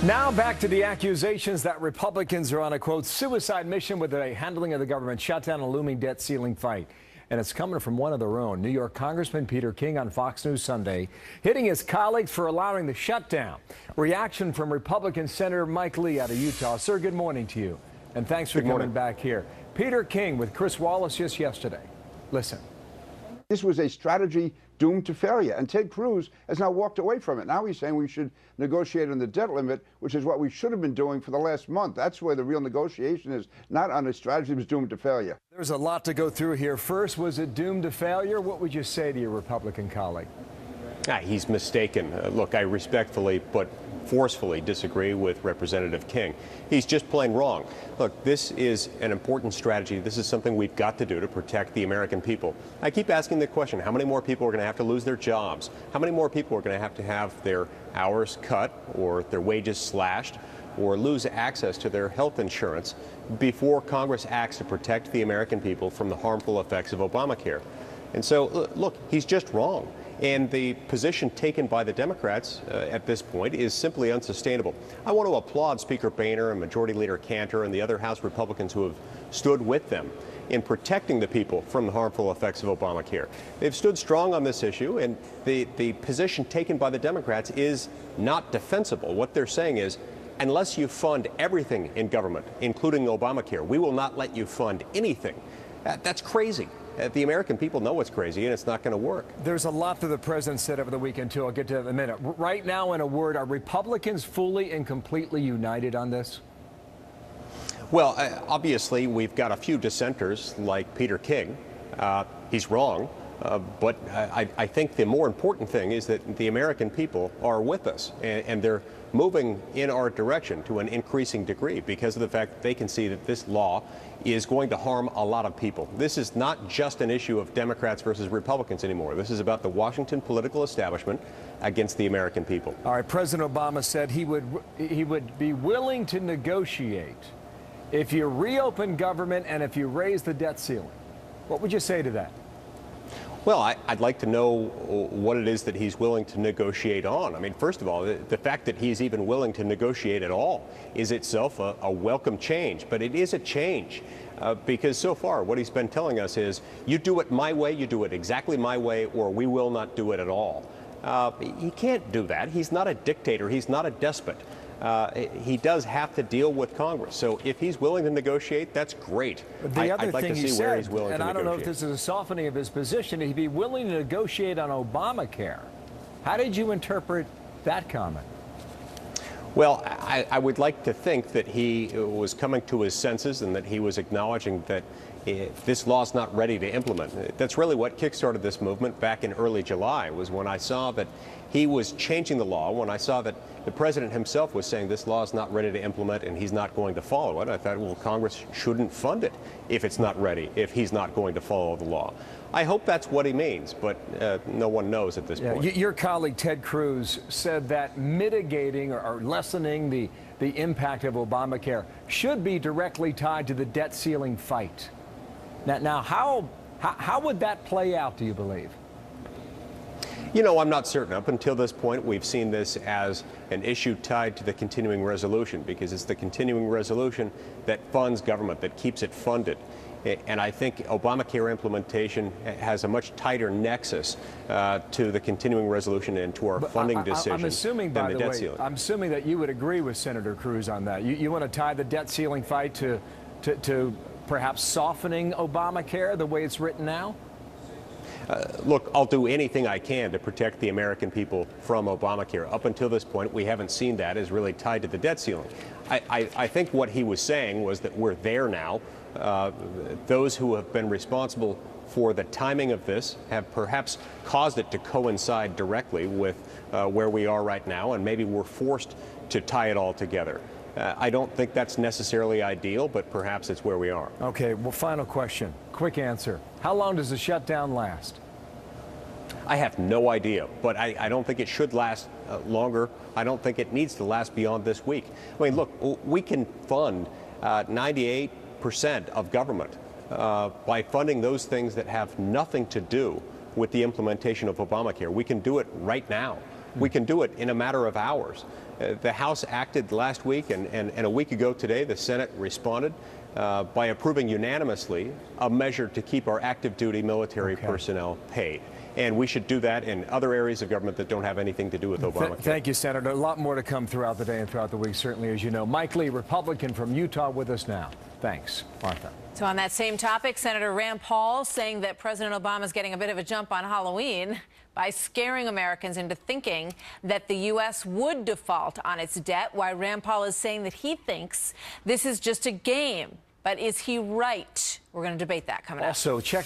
Now back to the accusations that Republicans are on a, quote, suicide mission with the handling of the government shutdown and looming debt ceiling fight. And it's coming from one of their own. New York Congressman Peter King on Fox News Sunday, hitting his colleagues for allowing the shutdown. Reaction from Republican Senator Mike Lee out of Utah. Sir, good morning to you. And thanks for coming back here. Peter King with Chris Wallace just yesterday. Listen. This was a strategy doomed to failure, and Ted Cruz has now walked away from it. Now he's saying we should negotiate on the debt limit, which is what we should have been doing for the last month. That's where the real negotiation is, not on a strategy that was doomed to failure. There's a lot to go through here. First, was it doomed to failure? What would you say to your Republican colleague? He's mistaken. Look, I respectfully but forcefully disagree with Representative King. He's just plain wrong. Look, this is an important strategy. This is something we've got to do to protect the American people. I keep asking the question, how many more people are going to have to lose their jobs? How many more people are going to have their hours cut or their wages slashed or lose access to their health insurance before Congress acts to protect the American people from the harmful effects of Obamacare? And so, look, he's just wrong. And the position taken by the Democrats at this point is simply unsustainable. I want to applaud Speaker Boehner and Majority Leader Cantor and the other House Republicans who have stood with them in protecting the people from the harmful effects of Obamacare. They've stood strong on this issue, and the position taken by the Democrats is not defensible. What they're saying is, unless you fund everything in government, including Obamacare, we will not let you fund anything. That's crazy. The American people know it's crazy, and it's not going to work. There's a lot that the president said over the weekend, too. I'll get to that in a minute. Right now, in a word, are Republicans fully and completely united on this? Well, obviously, we've got a few dissenters like Peter King. He's wrong. But I think the more important thing is that the American people are with us, and they're moving in our direction to an increasing degree because of the fact that they can see that this law is going to harm a lot of people. This is not just an issue of Democrats versus Republicans anymore. This is about the Washington political establishment against the American people. All right, President Obama said he would be willing to negotiate if you reopen government and if you raise the debt ceiling. What would you say to that? Well, I'd like to know what it is that he's willing to negotiate on. I mean, first of all, the fact that he's even willing to negotiate at all is itself a welcome change. But it is a change because so far what he's been telling us is you do it my way, you do it exactly my way, or we will not do it at all. He can't do that. He's not a dictator. He's not a despot. He does have to deal with Congress. So if he's willing to negotiate, that's great. The other I'd like thing to he see said, where he's willing to and I don't know if negotiate. this is a softening of his position, he'd be willing to negotiate on Obamacare. How did you interpret that comment? Well, I would like to think that he was coming to his senses and that he was acknowledging that this law's not ready to implement. That's really what kickstarted this movement back in early July, was when I saw that he was changing the law, when I saw that the president himself was saying this law is not ready to implement and he's not going to follow it. I thought, well, Congress shouldn't fund it if it's not ready, if he's not going to follow the law. I hope that's what he means, but no one knows at this point. Your colleague Ted Cruz said that mitigating or lessening the impact of Obamacare should be directly tied to the debt ceiling fight. Now, how would that play out, do you believe? You know, I'm not certain. Up until this point, we've seen this as an issue tied to the continuing resolution, because it's the continuing resolution that funds government, that keeps it funded. And I think Obamacare implementation has a much tighter nexus to the continuing resolution and to our funding decisions. I'm assuming, by the way, I'm assuming that you would agree with Senator Cruz on that. You want to tie the debt ceiling fight to perhaps softening Obamacare the way it's written now? Look, I'll do anything I can to protect the American people from Obamacare. Up until this point, we haven't seen that as really tied to the debt ceiling. I think what he was saying was that we're there now. Those who have been responsible for the timing of this have perhaps caused it to coincide directly with where we are right now, and maybe we're forced to tie it all together. I don't think that's necessarily ideal, but perhaps it's where we are. Okay, well, final question. Quick answer. How long does the shutdown last? I have no idea, but I don't think it should last longer. I don't think it needs to last beyond this week. I mean, look, we can fund 98% of government by funding those things that have nothing to do with the implementation of Obamacare. We can do it right now. We can do it in a matter of hours. The House acted last week, and a week ago today, the Senate responded by approving unanimously a measure to keep our active duty military personnel paid. And we should do that in other areas of government that don't have anything to do with Obamacare. Thank you, Senator. A lot more to come throughout the day and throughout the week, certainly, as you know. Mike Lee, Republican from Utah, with us now. Thanks, Martha. So on that same topic, Senator Rand Paul saying that President Obama is getting a bit of a jump on Halloween by scaring Americans into thinking that the U.S. would default on its debt, while Rand Paul is saying that he thinks this is just a game. But is he right? We're going to debate that coming up. Also, check